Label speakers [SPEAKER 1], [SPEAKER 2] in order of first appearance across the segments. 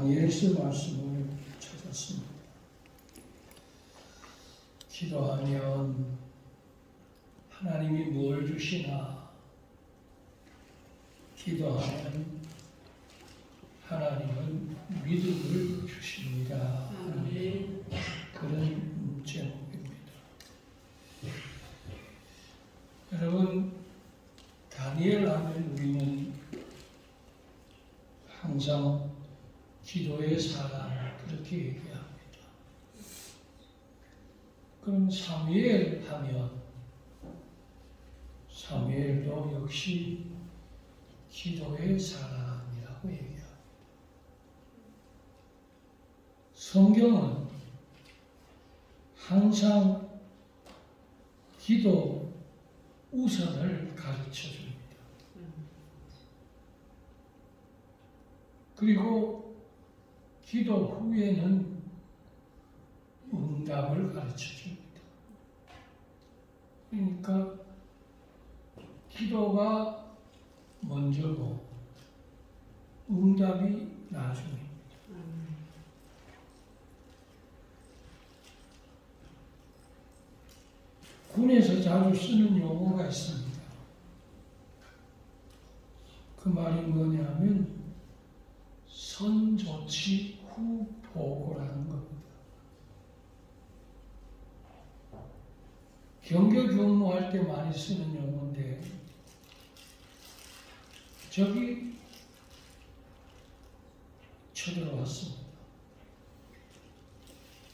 [SPEAKER 1] 다니엘서 말씀을 찾았습니다. 기도하면 하나님이 뭘 주시나? 기도하면 하나님은 믿음을 주십니다. 그런 제목입니다. 여러분, 다니엘 하면 우리는 항상 기도의 사람 그렇게 얘기합니다. 그럼 사무엘 하면 사무엘도 역시 기도의 사람이라고 얘기합니다. 성경은 항상 기도 우선을 가르쳐 줍니다. 그리고 기도 후에는 응답을 가르쳐 줍니다. 그러니까 기도가 먼저고 응답이 나중입니다. 군에서 자주 쓰는 용어가 있습니다. 그 말이 뭐냐면 선조치 후 보고라는 겁니다. 경계 근무할 때 많이 쓰는 용어인데 적이 쳐들어왔습니다.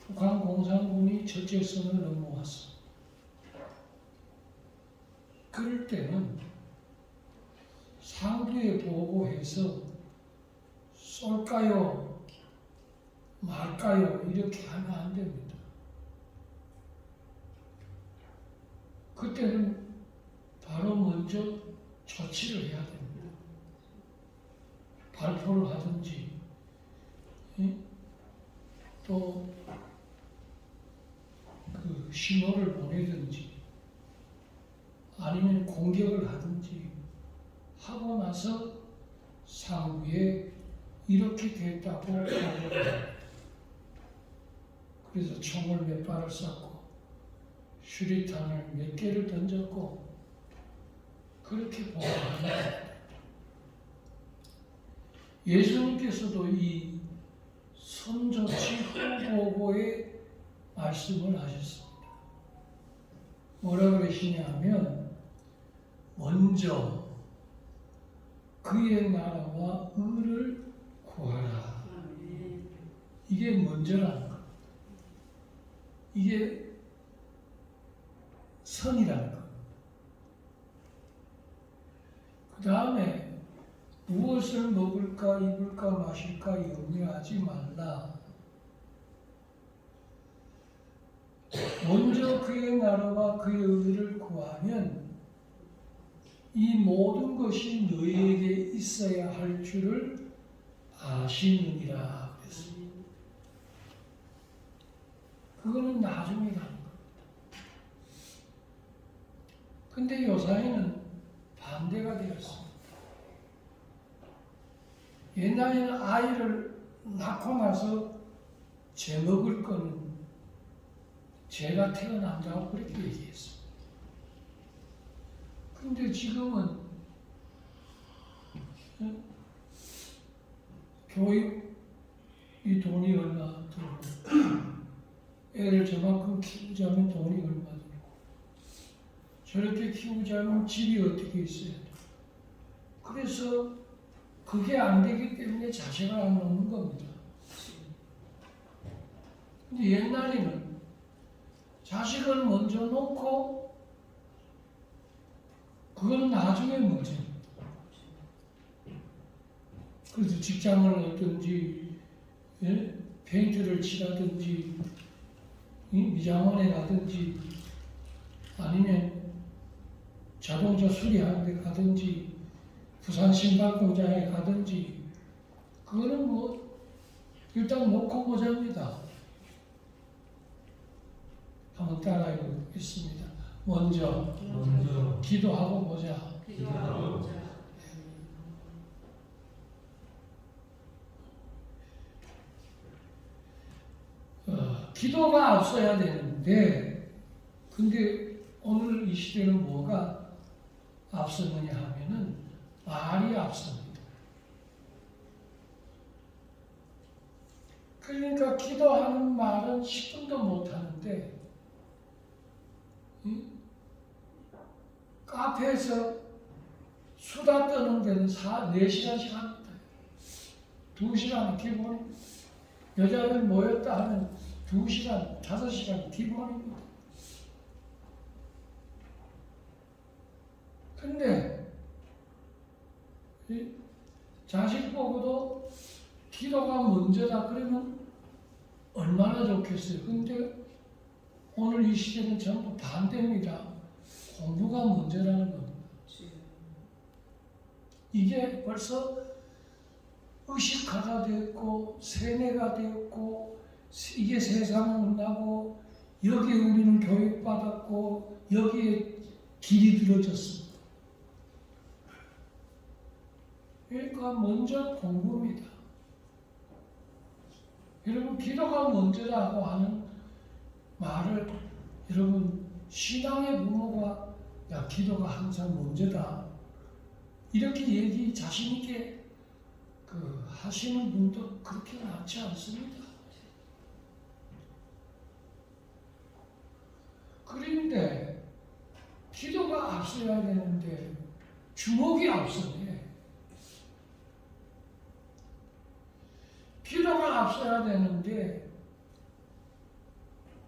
[SPEAKER 1] 북한 공산군이 적재선을 넘어왔습니다. 그럴 때는 상부에 보고해서 쏠까요? 말까요? 이렇게 하면 안 됩니다. 그때는 바로 먼저 조치를 해야 됩니다. 발표를 하든지 또 그 신호를 보내든지 아니면 공격을 하든지 하고 나서 상부에 이렇게 됐다고 보고를 합니다. 그래서 총을 몇 발을 쐈고 수리탄을 몇 개를 던졌고 그렇게 보고합니다. 예수님께서도 이 선조치 후보고의 말씀을 하셨습니다. 뭐라고 그러시냐면 먼저 그의 나라와 의를 구하라. 이게 먼저라는 것. 이게 선이라는 것. 그 다음에 무엇을 먹을까 입을까 마실까 염려하지 말라. 먼저 그의 나라와 그의 의를 구하면 이 모든 것이 너희에게 있어야 할 줄을 아시느니라 그랬습니다. 그거는 나중에 가는 겁니다. 근데 요사이는 반대가 되었습니다. 옛날에는 아이를 낳고 나서 제 먹을 거는 제가 태어난다고 그렇게 얘기했습니다. 근데 지금은 교육이 돈이 얼마 들고 애를 저만큼 키우자면 돈이 얼마 들고 저렇게 키우자면 집이 어떻게 있어야 돼. 그래서 그게 안 되기 때문에 자식을 안 놓는 겁니다. 근데 옛날에는 자식을 먼저 놓고 그건 나중에 문제입니다. 그래서 직장을 얻든지 페인트를 칠하든지 미장원에 가든지 아니면 자동차 수리하는 데 가든지 부산 신발 공장에 가든지 그거는 뭐 일단 놓고 보자입니다. 한번 따라해 보겠습니다. 먼저 기도하고 보자. 기도가 앞서야 되는데, 근데 오늘 이 시대는 뭐가 앞서느냐 하면은 말이 앞섭니다. 그러니까 기도하는 말은 10분도 못 하는데, 카페에서 수다 떠는 데는 4시간씩 합니다. 2시간 기본입니다. 여자들 모였다 하면 2시간, 5시간 기본입니다. 근데 자식 보고도 기도가 먼저다 그러면 얼마나 좋겠어요. 근데 오늘 이 시대는 전부 반대입니다. 공부가 먼저라는 겁니다. 이게 벌써 의식화가 되었고 세뇌가 되었고 이게 세상을 만나고 여기에 우리는 교육받았고 여기에 길이 들어졌습니다. 그러니까 먼저 공부입니다. 여러분 기도가 먼저라고 하는 말을 여러분 신앙의 부모가 야 기도가 항상 먼저다 이렇게 얘기 자신 있게 하시는 분도 그렇게 많지 않습니다. 그런데 기도가 앞서야 되는데 주먹이 앞서네. 기도가 앞서야 되는데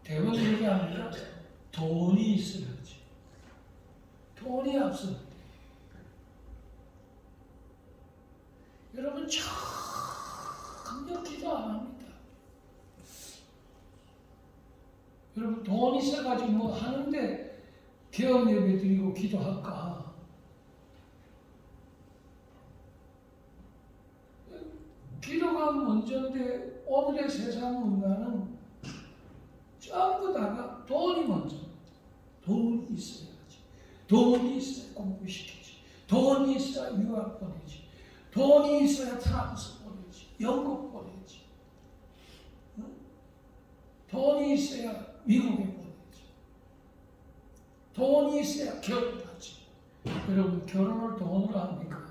[SPEAKER 1] 대부분 얘기합니다. 돈이 있어야지. 돈이 앞서는데 여러분 전혀 기도 안 합니다. 여러분 돈 있어가지고 뭐 하는데 개업 예배 드리고 기도할까? 기도가 먼저인데 오늘의 세상 문화는 전부 다가 돈이 먼저. 돈이 있어야지. 돈이 있어야 공부시키지. 돈이 있어야 유학 보내지. 돈이 있어야 프랑스 보내지. 영국 보내지. 돈이 있어야 미국에 보내지. 돈이 있어야 결혼하지. 여러분 결혼을 돈으로 합니까?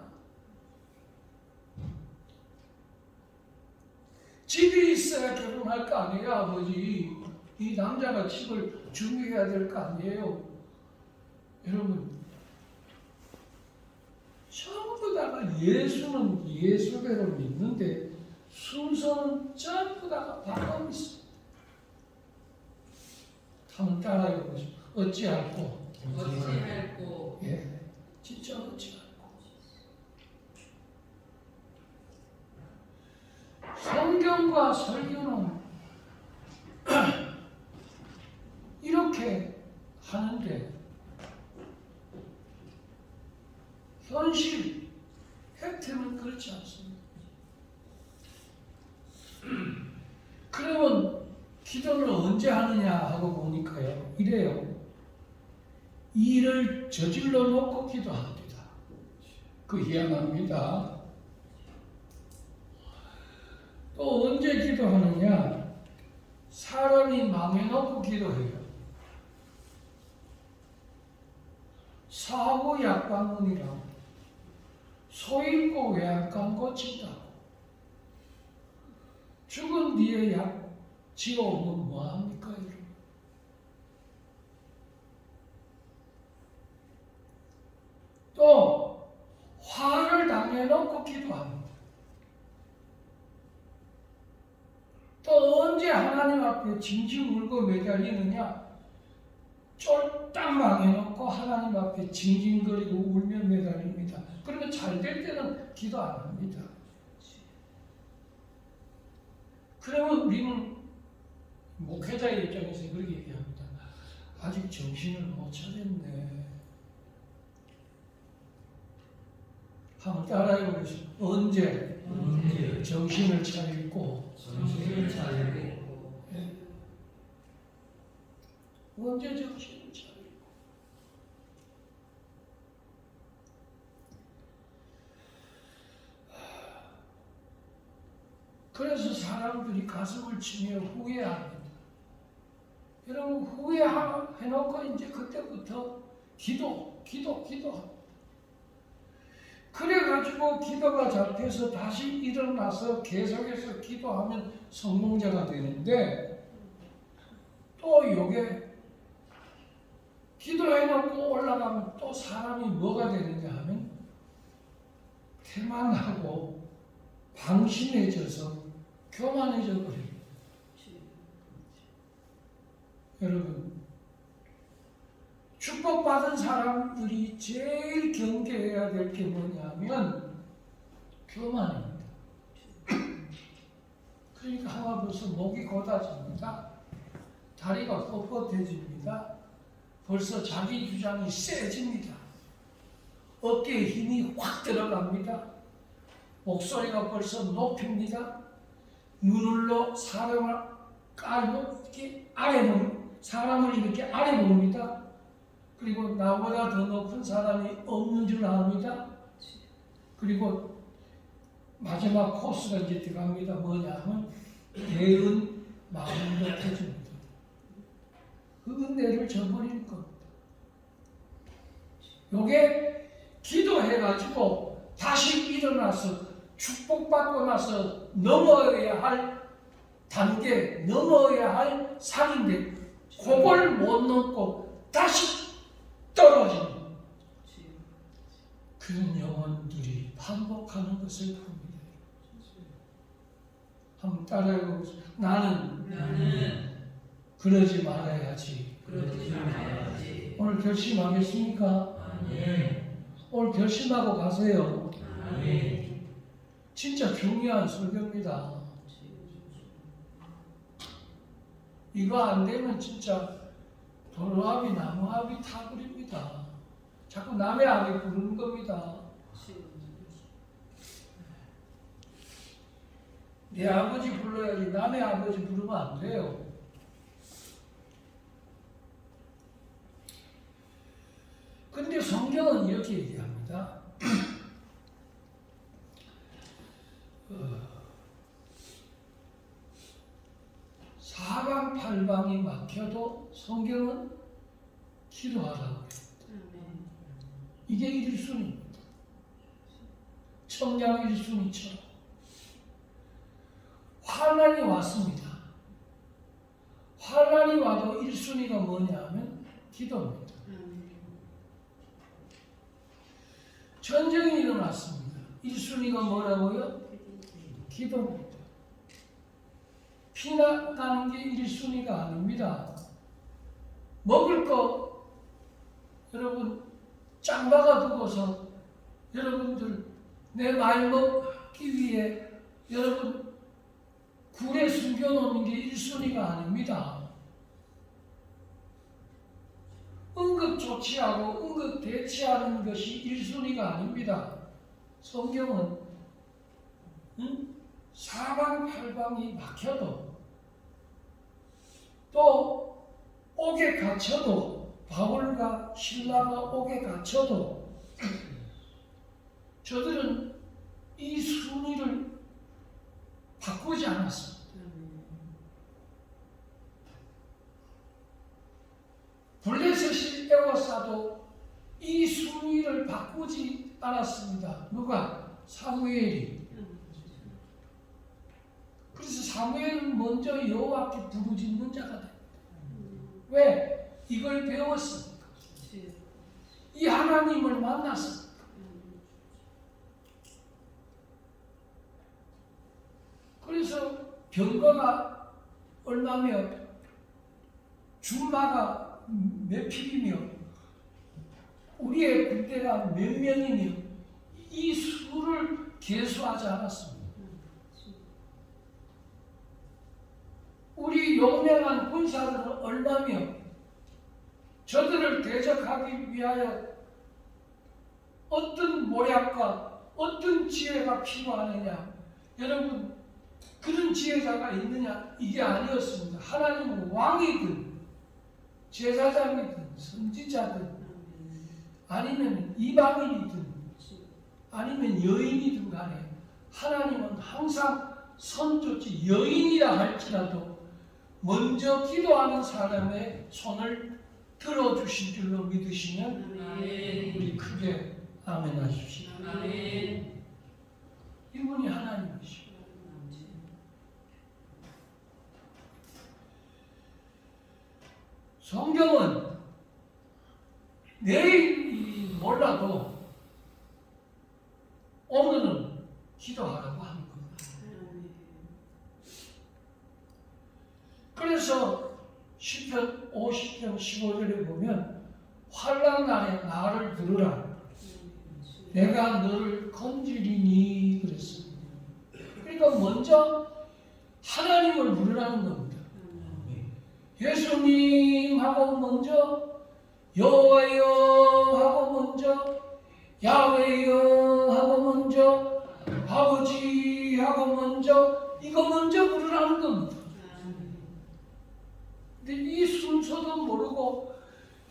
[SPEAKER 1] 집이 있어야 결혼할 거 아니에요, 아버지. 이 남자가 집을 준비해야 될 거 아니에요. 여러분, 전부 다가 예수는 예수대로 믿는데 순서는 전부 다가 바꿔 있습니다. 한번 따라해 보시죠. 어찌할꼬?
[SPEAKER 2] 어찌할꼬?
[SPEAKER 1] 예, 진짜 어찌할꼬? 성경과 설교는 이렇게 하는데 현실, 팩트는 그렇지 않습니다. 그러면 기도를 언제 하느냐 하고 보니까요. 이래요. 일을 저질러 놓고 기도합니다. 그 희한합니다. 또 언제 기도하느냐? 사람이 망해놓고 기도해요. 사고 약방문이라고 소 잃고 외양간 고친다고 죽은 뒤에 약 지어오면 뭐합니까? 여러분? 또 화를 당해놓고 기도합니다. 또 언제 하나님 앞에 징징 울고 매달리느냐? 쫄딱 망해놓고 하나님 앞에 징징거리고 울며 매달립니다. 그러면 잘 될 때는 기도 안 합니다. 그러면 우리는 목회자의 입장에서 그렇게 얘기합니다. 아직 정신을 못 차렸네. 한번 따라해 보겠습니다. 언제 정신을 차리고 예. 언제 정신을 차리고 그래서 사람들이 가슴을 치며 후회합니다. 여러분 후회해놓고 이제 그때부터 기도. 그래가지고 기도가 잡혀서 다시 일어나서 계속해서 기도하면 성공자가 되는데 또 요게 기도해놓고 올라가면 또 사람이 뭐가 되느냐 하면 태만하고 방심해져서 교만해져 버립니다. 여러분, 축복받은 사람들이 제일 경계해야 될 게 뭐냐면 교만입니다. 그러니까 하나 벌써 목이 곧아집니다. 다리가 뻣뻣해집니다. 벌써 자기 주장이 세집니다. 어깨에 힘이 확 들어갑니다. 목소리가 벌써 높입니다. 눈을로 사람을 깔고 이렇게 사람을 이렇게 아래 봅니다. 그리고 나보다 더 높은 사람이 없는 줄 압니다. 그리고 마지막 코스가 이제 들어갑니다. 뭐냐 하면 대은 마음도 해줍니다. 그 은혜를 저버리는 겁니다. 요게 기도해가지고 다시 일어나서 축복받고 나서 넘어야 할 단계, 넘어야 할 산인데 그걸 못 넘고 다시 떨어지는 그런 영혼들이 반복하는 것을 봅니다. 한번 따라해보세요. 나는 그러지 말아야지. 오늘 결심하겠습니까? 오늘 결심하고 가세요. 진짜 중요한 설교입니다. 이거 안 되면 진짜 도로합이 나무합이 타버립니다. 자꾸 남의 악에 부르는 겁니다. 내 아버지 불러야지 남의 아버지 부르면 안 돼요. 근데 성경은 이렇게 얘기합니다. 사방팔방이 막혀도 성경은 기도하라고 해요. 이게 1순위입니다. 청량 1순위처럼. 환난이 왔습니다. 환난이 와도 1순위가 뭐냐 하면 기도입니다. 전쟁이 일어났습니다. 1순위가 뭐라고요? 기도입니다. 피난가는 게 1순위가 아닙니다. 먹을 거 여러분 짱박아 두고서 여러분들 내 말 먹기 위해 여러분 굴에 숨겨놓는 게 1순위가 아닙니다. 응급 조치하고 응급 대치하는 것이 1순위가 아닙니다. 성경은 사방팔방이 막혀도 또 옥에 갇혀도 바울과 신라가 옥에 갇혀도 저들은 이 순위를 바꾸지 않았습니다. 블레셋이 에워싸도 이 순위를 바꾸지 않았습니다. 누가? 사무엘이. 그래서 사무엘은 먼저 여호와께 부르짖는 자가 됩니다. 왜? 이걸 배웠습니까? 이 하나님을 만났습니까? 그래서 병거가 얼마며 주마가 몇 필이며 우리의 군대가 몇 명이며 이 수를 계수하지 않았습니다. 우리 용맹한 군사들은 얼마며 저들을 대적하기 위하여 어떤 모략과 어떤 지혜가 필요하느냐. 여러분 그런 지혜자가 있느냐? 이게 아니었습니다. 하나님은 왕이든 제사장이든 선지자든 아니면 이방인이든 아니면 여인이든 간에 하나님은 항상 선조치 여인이라 할지라도 먼저 기도하는 사람의 손을 들어주신 줄로 믿으시면
[SPEAKER 2] 아멘.
[SPEAKER 1] 우리 크게 아멘 하십시오.
[SPEAKER 2] 아멘.
[SPEAKER 1] 이분이 하나님이시오. 성경은 내일이 몰라도 오늘은 기도하라고 하는 겁니다. 그래서 시편 50편 15절에 보면 환난 날에 나를 들으라 내가 너를 건지리니 그랬습니다. 그러니까 먼저 하나님을 부르라는 겁니다. 예수님 하고 먼저 여호와여 하고 먼저 야훼여 하고 먼저 아버지 하고 먼저 이거 먼저 부르라는 겁니다. 근데 이 순서도 모르고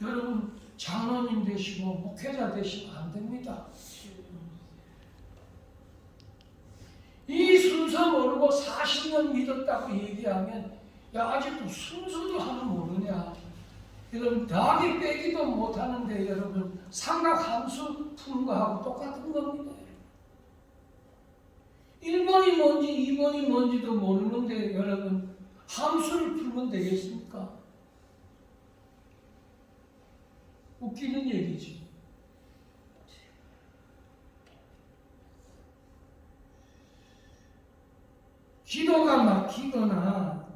[SPEAKER 1] 여러분 장로님 되시고 목회자 되시면 안 됩니다. 이 순서 모르고 40년 믿었다고 얘기하면 야 아직도 순서도 하나 모르냐. 여러분 더하기 빼기도 못하는데 여러분 삼각함수 푸는 거하고 똑같은 겁니다. 1번이 뭔지 2번이 뭔지도 모르는데 여러분 함수를 풀면 되겠습니까? 웃기는 얘기지. 기도가 막히거나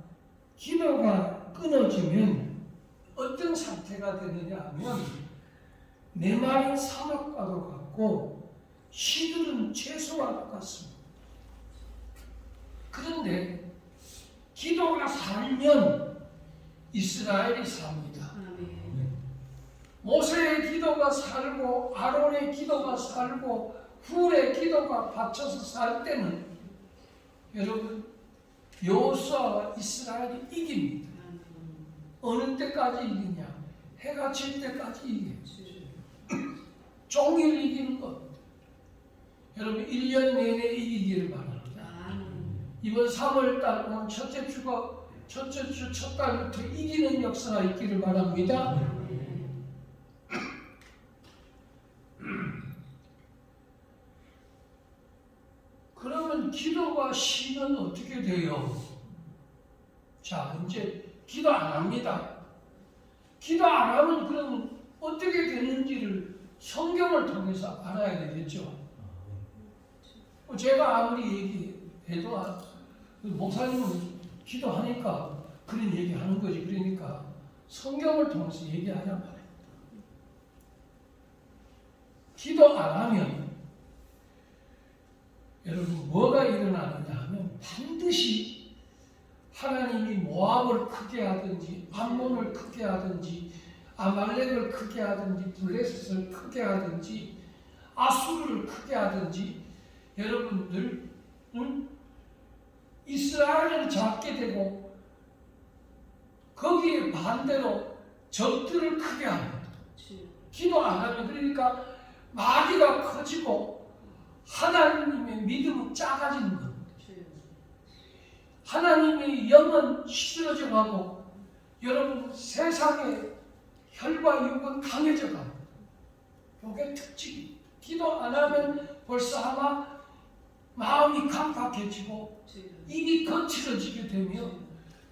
[SPEAKER 1] 기도가 끊어지면 어떤 상태가 되느냐 하면 메마른 사막과도 같고 시들은 채소와 똑같습니다. 그런데 기도가 살면 이스라엘이 삽니다. 모세의 기도가 살고 아론의 기도가 살고 훌의 기도가 받쳐서 살 때는 여러분 여호수아와 이스라엘이 이깁니다. 어느 때까지 이기냐? 해가 질 때까지 이기죠. 종일 이기는 겁니다. 여러분 1년 내내 이기기를 바랍니다. 이번 3월달 오늘 첫째 주 첫 달부터 이기는 역사가 있기를 바랍니다. 그러면 기도가 쉬면 어떻게 돼요? 자, 이제 기도 안 합니다. 기도 안 하면 그럼 어떻게 되는지를 성경을 통해서 알아야 되겠죠. 제가 아무리 얘기해도 목사님은 기도하니까 그런 얘기하는 거지. 그러니까 성경을 통해서 얘기하란 말입니다. 기도 안 하면 여러분 뭐가 일어나느냐 하면 반드시 하나님이 모압을 크게 하든지 암몬을 크게 하든지 아말렉을 크게 하든지 블레셋을 크게 하든지 아수르를 크게 하든지 여러분들 이스라엘을 잡게 되고 거기에 반대로 적들을 크게 합니다. 기도 안 하면 그러니까 마귀가 커지고 하나님의 믿음은 작아지는 겁니다. 하나님의 영은 시들어져 가고 여러분 세상의 혈과 육은 강해져 가고 이게 특징입니다. 기도 안 하면 벌써 아마 마음이 강팍해지고 입이 거칠어지게 되며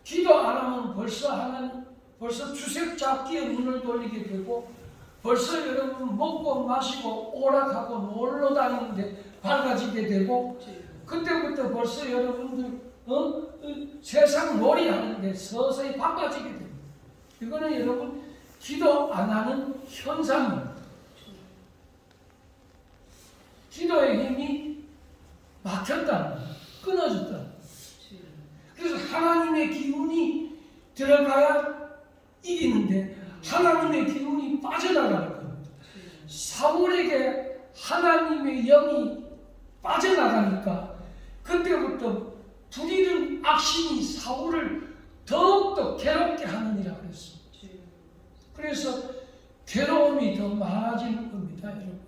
[SPEAKER 1] 기도 안 하면 벌써 주색 잡기에 눈을 돌리게 되고 벌써 여러분 먹고 마시고 오락하고 놀러 다니는데 밝아지게 되고 그때부터 벌써 여러분들 세상 놀이 하는데 서서히 바빠지게 됩니다. 이거는 여러분 기도 안 하는 현상입니다. 기도의 힘이 막혔다, 끊어졌다. 그래서 하나님의 기운이 들어가야 이기는데 하나님의 기운이 빠져나가는 겁니다. 사울에게 하나님의 영이 빠져나가니까 그때부터 불의는 악신이 사울을 더욱더 괴롭게 하느니라 그랬습니다. 그래서 괴로움이 더 많아지는 겁니다, 여러분.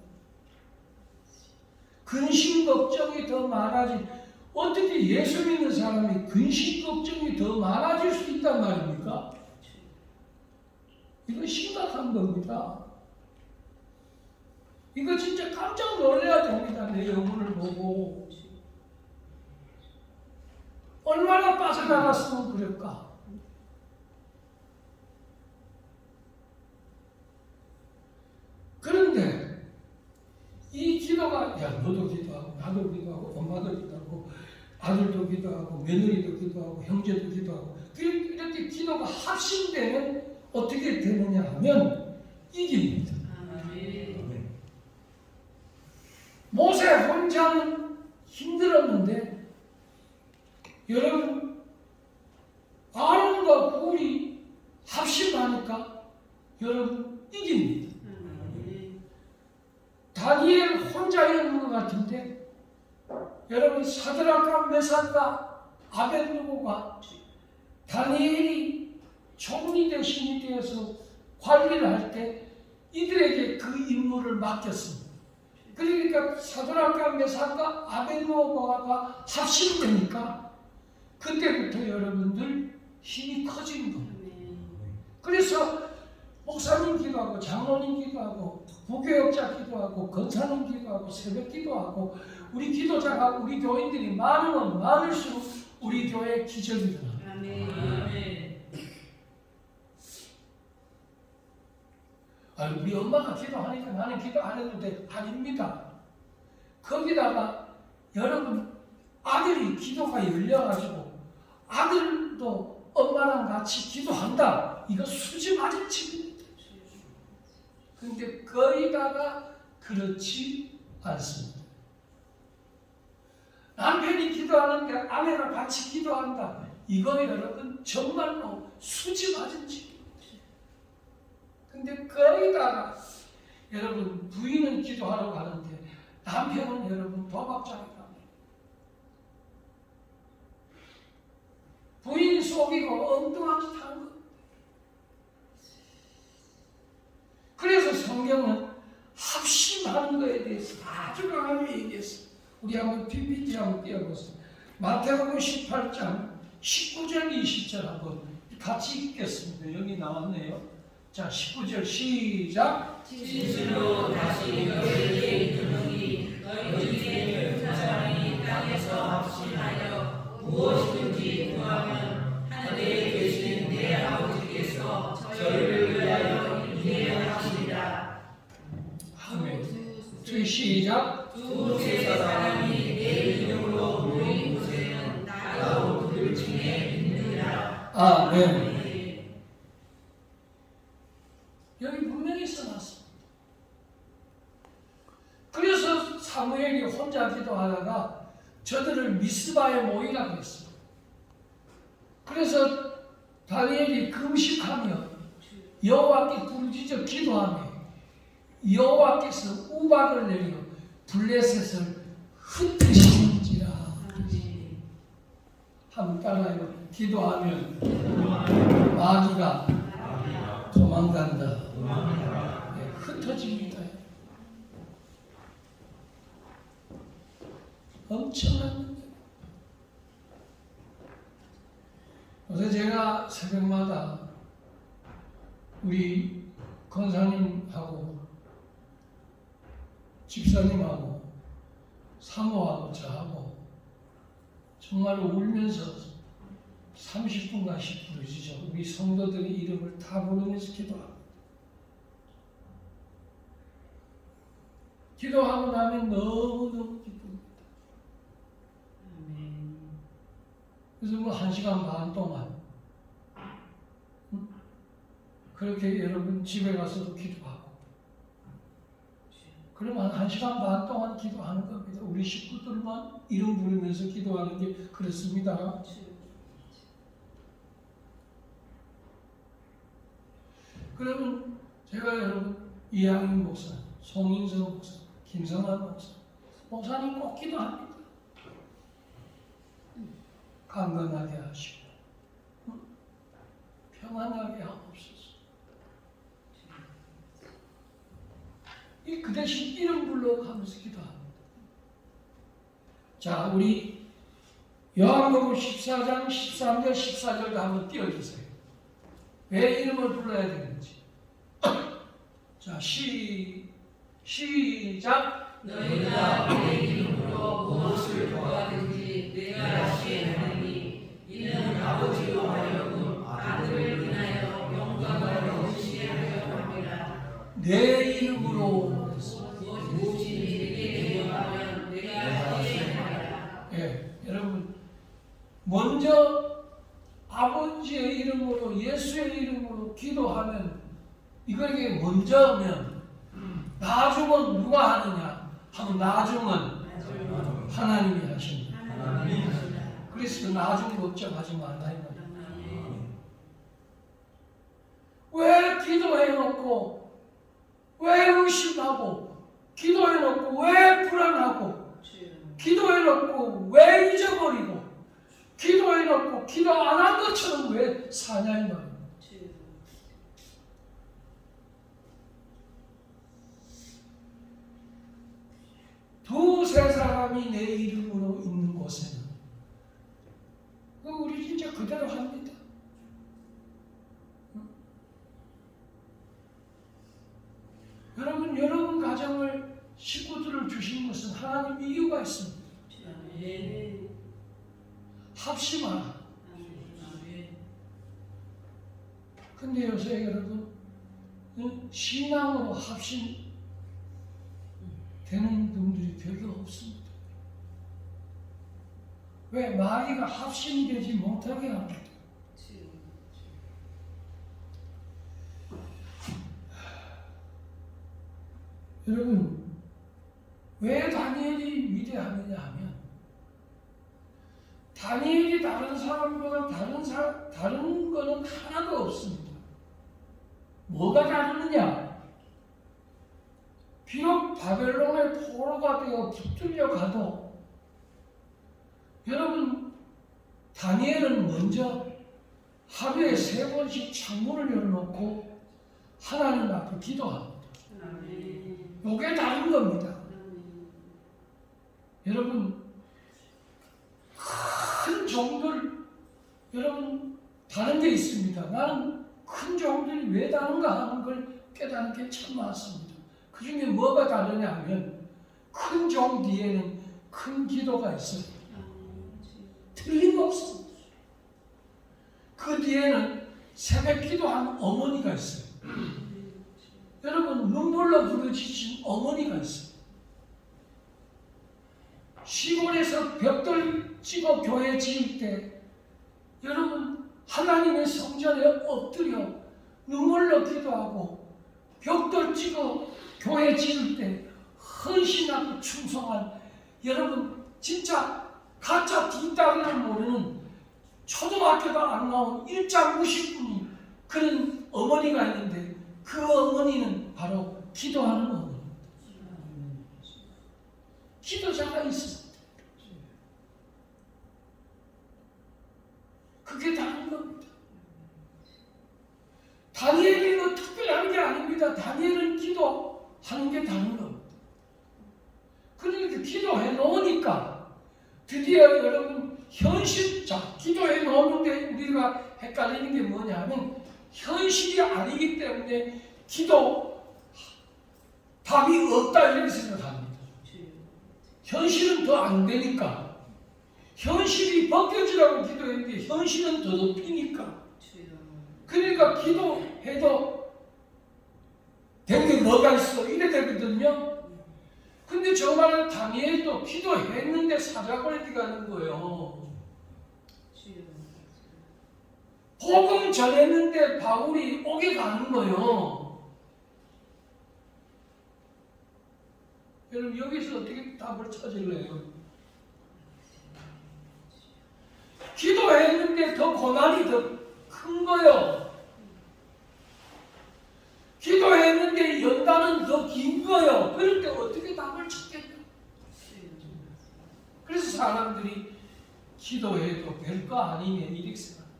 [SPEAKER 1] 근심 걱정이 더 많아진 어떻게 예수 믿는 사람이 근심 걱정이 더 많아질 수 있단 말입니까? 이거 심각한 겁니다. 이거 진짜 깜짝 놀라야 됩니다. 내 영혼을 보고. 얼마나 빠져나갔으면 그럴까? 그런데 이 기도가 야 너도 기도하고 나도 기도하고 엄마도 기도하고 아들도 기도하고 며느리도 기도하고 형제도 기도하고 이렇게 기도가 합심되면 어떻게 되느냐 하면 이깁니다. 모세 혼자는 힘들었는데 여러분 아론과 훌이 합심하니까 여러분 이깁니다. 다니엘 혼자였는 것 같은데 여러분 사드락과 메삭과 아벳느고가 다니엘이 총리 대신이 되어서 관리를 할 때 이들에게 그 임무를 맡겼습니다. 그러니까 사드락과 메삭과 아벳느고가 합심되니까 그때부터 여러분들 힘이 커진 겁니다. 그래서 목사님 기도하고 장로님 기도하고 부교역자 기도하고 권사님 기도하고 새벽 기도하고 우리 기도자가 우리 교인들이 많으면 많을수록 우리 교회 기적이 일어납니다. 아니, 우리 엄마가 기도하니까 나는 기도 안 해도 돼. 아닙니다. 거기다가 여러분 아들이 기도가 열려가지고 아들도 엄마랑 같이 기도한다. 이거 수지 맞은 집입니다. 그런데 거기다가 그렇지 않습니다. 남편이 기도하는데 아내가 같이 기도한다. 이거 여러분 정말로 수지 맞은 집입니다. 근데 거기다가 여러분 부인은 기도하러 가는데 남편은 여러분 도박장에 갑니다. 부인 속이고 엉뚱한 짓 하는 겁니다. 그래서 성경은 합심하는 것에 대해서 아주 강하게 얘기했어요. 우리 한번 PPT 한번 띄워보세요. 마태복음 18장 19절 20절 한번 같이 읽겠습니다. 여기 나왔네요. 자, 19절 시작.
[SPEAKER 2] 진실로 다시 너희에게 이르노니 너희 중에 큰 사람이 땅에서 합심하여 무엇이든지 구하면 하늘에 계신 내 아버지께서 저희를 위하여 이루게 하시리라.
[SPEAKER 1] 아멘. 저희 시작.
[SPEAKER 2] 두세 사람이 내 이름으로 모인 곳에는 나도 그들 중에 있느니라.
[SPEAKER 1] 아멘. 여기 분명히 써놨습니다. 그래서 사무엘이 혼자 기도하다가 저들을 미스바에 모이라고 했어요. 그래서 다니엘이 금식하며 여호와께 부르짖어 기도하며 여호와께서 우박을 내려 블레셋을 흩으시는지라. 한번 따라해요. 기도하면 마귀가 도망간다. 네, 흩어집니다. 엄청난 문제. 그래서 제가 새벽마다 우리 권사님하고 집사님하고 사모하고 저하고 정말 울면서 30분간씩 부르짖어 우리 성도들의 이름을 다 부르면서 기도합니다. 기도하고 나면 너무너무 기쁩니다. 그래서 뭐 1시간 반 동안 그렇게 여러분 집에 가서도 기도하고 그러면 1시간 반 동안 기도하는 겁니다. 우리 식구들만 이름 부르면서 기도하는 게 그렇습니다. 그러면 제가 여러분 이양인 목사, 송인성 목사, 김성환 목사, 목사님 꼭 기도합니다. 강건하게 하시고 평안하게 하옵소서. 그 대신 이름 불러가면서 기도합니다. 자, 우리 요한복음 14장 13절 14절도 한번 띄워주세요. 왜 이름을 불러야 되는지. 자, 시작.
[SPEAKER 2] 너희가 내 이름으로 무엇을 구하든지 내가 시행하리니 이는 아버지로 하여금 아들을 인하여 영광을 얻으시게 하려 함이라.
[SPEAKER 1] 내 이름으로.
[SPEAKER 2] 무엇이 내게 구하면 내가 시행하리라.
[SPEAKER 1] 예, 여러분 먼저 아버지의 이름으로 예수의 이름으로 기도하면 이거에게 먼저 하면 나중은 누가 하느냐 하면 나중은 하나님이 하십니다. 그래서 나중 걱정하지 말라 이 말이에요. 왜 기도해놓고 왜 의심하고 기도해놓고 왜 불안하고 기도해놓고 왜 잊어버리고 기도해놓고 기도 안 한 것처럼 왜 사냐 이 말이에요. 두세 사람이 내 이름으로 있는 곳에는 우리 진짜 그대로 합니다. 여러분 가정을 식구들을 주신 것은 하나님 이유가 있습니다. 합심하라. 근데 요새 여러분 신앙으로 합심 되는 분들이 별로 없습니다. 왜? 마귀가 합심이 되지 못하게 합니다. 여러분 왜 다니엘이 위대하느냐 하면 다니엘이 다른 사람보다 다른 거는 하나도 없습니다. 뭐가 다르느냐? 비록 바벨론의 포로가 되어 붙들려 가도 여러분 다니엘은 먼저 하루에 3번씩 창문을 열어놓고 하나님 앞에 기도합니다. 이게 다른 겁니다. 여러분 큰 종들 여러분 다른 게 있습니다. 나는 큰 종들이 왜 다른가 하는 걸 깨닫는 게 참 많습니다. 그 중에 뭐가 다르냐 하면 큰 종 뒤에는 큰 기도가 있어요. 틀림없습니다. 그 뒤에는 새벽 기도한 어머니가 있어요. 여러분 눈물로 부르짖은 어머니가 있어요. 시골에서 벽돌 찍어 교회 지을 때 여러분 하나님의 성전에 엎드려 눈물로 기도하고 벽돌 찍어 교회 지을 때 헌신하고 충성한 여러분 진짜 가짜 뒷다리를 모르는 초등학교도 안 나온 일자 무식분이 그런 어머니가 있는데 그 어머니는 바로 기도하는 어머니입니다. 기도자가 있습니다. 그게 다른 겁니다. 다니엘이 뭐 특별한 게 아닙니다. 다니엘은 기도하는 게 다른 겁니다. 그러니까 기도해 놓으니까 드디어 여러분 기도해 놓는데 우리가 헷갈리는 게 뭐냐면 현실이 아니기 때문에 기도 답이 없다 이렇게 생각합니다. 현실은 더 안 되니까 현실이 벗겨지라고 기도했는데 현실은 더 높이니까 그러니까 기도해도 된 게 뭐가 있어 이래 되거든요. 근데 정말 다니엘도 기도했는데 사자굴에 가는 거예요. 복음 전했는데 바울이 옥에 가는 거예요. 여러분 여기서 어떻게 답을 찾을래요? 기도했는데 더 고난이 더 큰 거예요. 기도했는데 연단은 더 긴 거예요. 그럴 때 어떻게 답을 찾겠냐? 그래서 사람들이 기도해도 별거 아니네 이렇게 생각합니다.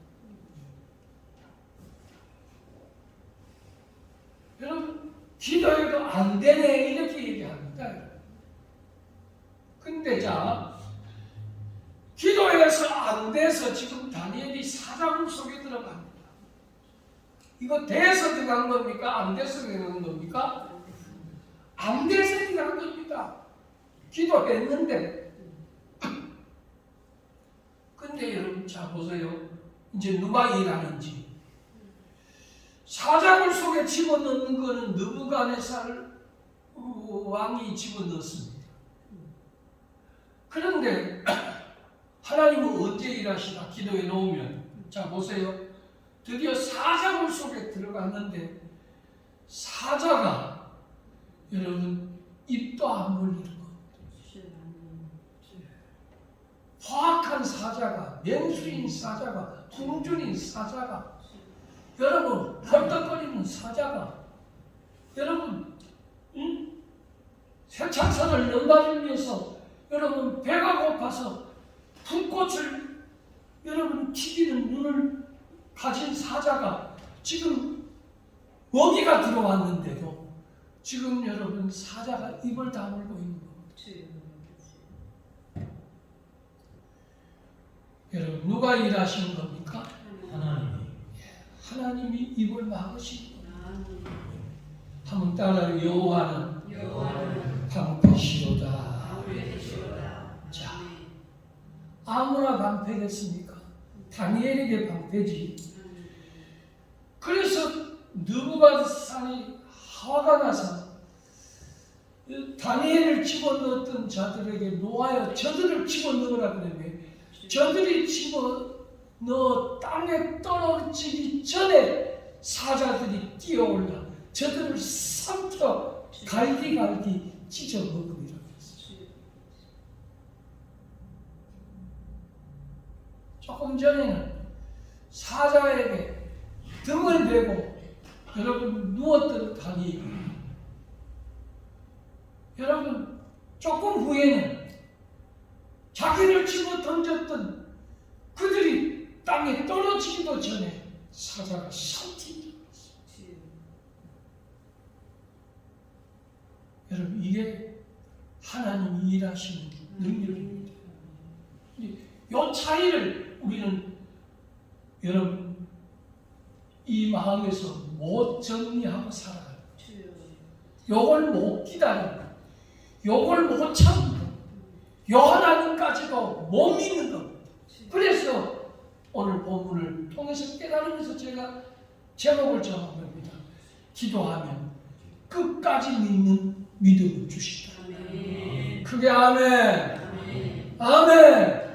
[SPEAKER 1] 여러분 기도해도 안 되네 이렇게 얘기합니다. 근데 자 기도해 기도해서 안 돼서 지금 다니엘이 사자굴 속에 들어갑니다. 이거 돼서 들어간 겁니까? 안 돼서 들어간 겁니까? 안 돼서 들어간 겁니다. 기도했는데. 근데 여러분 자 보세요. 이제 누가 일하는지. 사자굴 속에 집어넣는 것은 느부갓네살 왕이 집어넣습니다. 그런데 하나님은 언제 일하시나 기도해 놓으면 자 보세요. 드디어 사자굴 속에 들어갔는데 사자가 여러분 입도 안 벌리는 것. 화악한 사자가, 맹수인 사자가, 굶주린 사자가, 여러분 헐떡거리는 사자가, 여러분 세찬선을 넘나들면서 여러분 배가 고파서 불꽃을 여러분 튀기는 눈을 가진 사자가 지금 먹이가 들어왔는데도 지금 여러분 사자가 입을 다물고 있는 겁니다. 여러분 누가 일하시는 겁니까? 하나님이 입을 막으시는 겁니다. 한번 따라요. 여호와는 방패시로다. 자, 아무나 방패겠습니까? 다니엘에게 방패지. 그래서 느부갓네살이 화가 나서 다니엘을 집어넣었던 자들에게 놓아여 저들을 집어넣으라 그러면 저들이 집어넣어 땅에 떨어지기 전에 사자들이 뛰어올라 저들을 삼켜 갈기갈기 찢어 먹으리라 했어요. 조금 전에는 사자에게 등을 베고 여러분 누웠던 다니엘. 여러분 조금 후에는 자기를 집어 던졌던 그들이 땅에 떨어지기도 전에 사자가 삼키게 했어요. 여러분 이게 하나님이 일하시는 능력입니다. 이 차이를 우리는 여러분 이 마음에서 못 정리하고 살아요. 요걸 못 기다려. 요걸 못 참고. 요 하나님까지도 못 믿는 겁니다. 그래서 오늘 본문을 통해서 깨달으면서 제가 제목을 정한 겁니다. 기도하면 끝까지 믿는 믿음을 주시다. 크게 아멘. 아멘.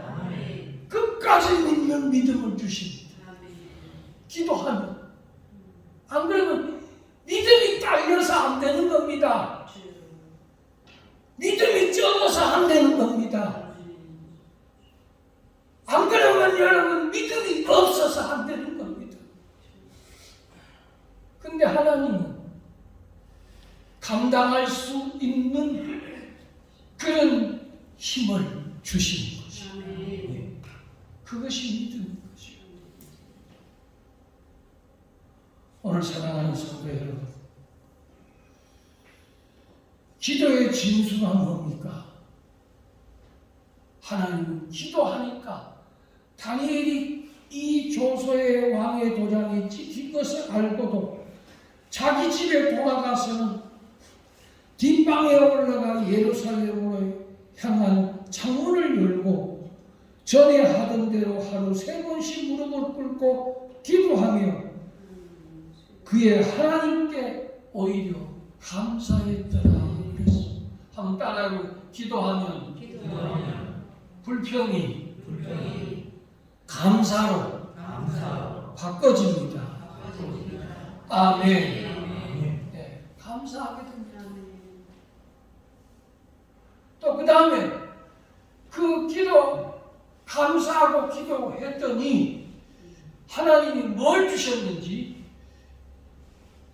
[SPEAKER 1] 끝까지 믿는 믿음을 주십니다. 기도하면. 안 그러면 믿음이 딸려서 안 되는 겁니다. 믿음이 적어서 안 되는 겁니다. 안 그러면 여러분 믿음이 없어서 안 되는 겁니다. 근데 하나님은 감당할 수 있는 그런 힘을 주시는 것이죠. 그것이 믿음인 것이죠. 오늘 사랑하는 성도 여러분, 기도의 진수가 뭡니까? 하나님은 기도하니까 다니엘이 이 조소의 왕의 도장이 찍힌 것을 알고도 자기 집에 돌아가서는 뒷방에 올라가 예루살렘으로 향한 창문을 열고 전에 하던 대로 하루 3번씩 무릎을 꿇고 기도하며 그의 하나님께 오히려 감사했더라. 한번 따라하고 기도하면 불평이 감사로 바꿔집니다. 아멘. 네, 감사하게 됩니다. 또 그 다음에 그 기도 감사하고 기도했더니 하나님이 뭘 주셨는지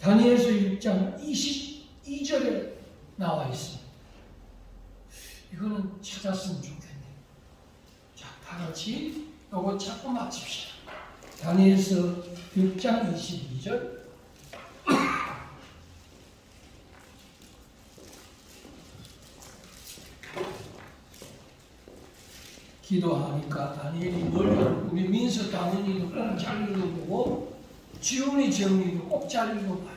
[SPEAKER 1] 다니엘서 6장 22절에 나와 있습니다. 이거는 찾았으면 좋겠네요. 자, 다 같이 요거 찾고 마칩시다. 다니엘서 6장 22절. 기도하니까 다니엘이 뭘 우리 민서 당연히도 꼭 잘 읽어보고 지훈이 정리도 꼭 잘 읽어봐요.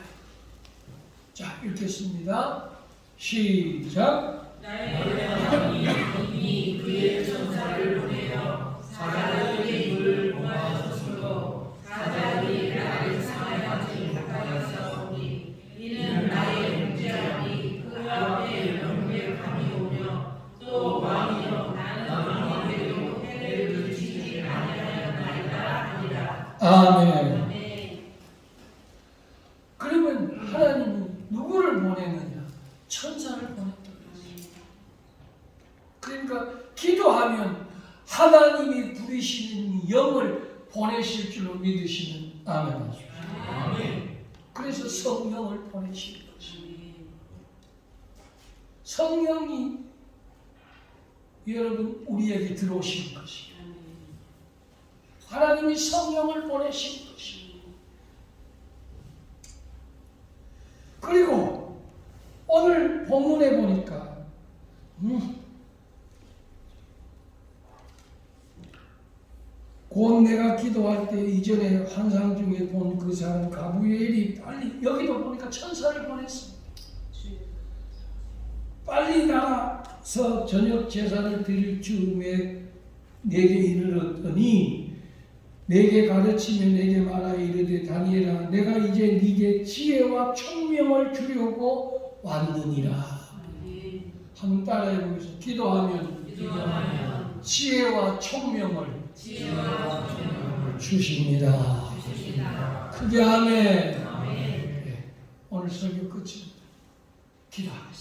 [SPEAKER 1] 자, 읽겠습니다. 시작.
[SPEAKER 2] 나의 하나님이 이미 그의 천사를 보내어 사자들에게 이를 봉하셨으므로 사자들이 나를 상하여지 가까이서오니 이는 나의 문제하니 그 앞에 명백함이 오며 또 왕이여 나는 왕이 되고 해를 지지 아니하였나이다 하니라.
[SPEAKER 1] 아멘.
[SPEAKER 2] 아멘.
[SPEAKER 1] 그러면 하나님은 누구를 보내느냐? 천사를 보냈다. 그러니까 기도하면 하나님이 부리시는 영을 보내실 줄로 믿으시는 아멘 하십시오. 그래서 성령을 보내신 것입니다. 성령이 여러분 우리에게 들어오신 것이에요. 하나님이 성령을 보내신 것입니다. 그리고 오늘 본문에 보니까 곧 내가 기도할 때 이전에 환상 중에 본 그 사람 가브리엘이 빨리 여기도 보니까 천사를 보냈습니다. 빨리 나가서 저녁 제사를 드릴 즈음에 내게 이르렀더니 내게 가르치며 내게 말하 이르되 다니엘아 내가 이제 네게 지혜와 총명을 주려고 왔느니라. 한번 따라해 보겠습니다. 기도하면 지혜와 총명을 주십니다. 크게 아멘. 네, 오늘 설교 끝입니다. 기도하겠습니다.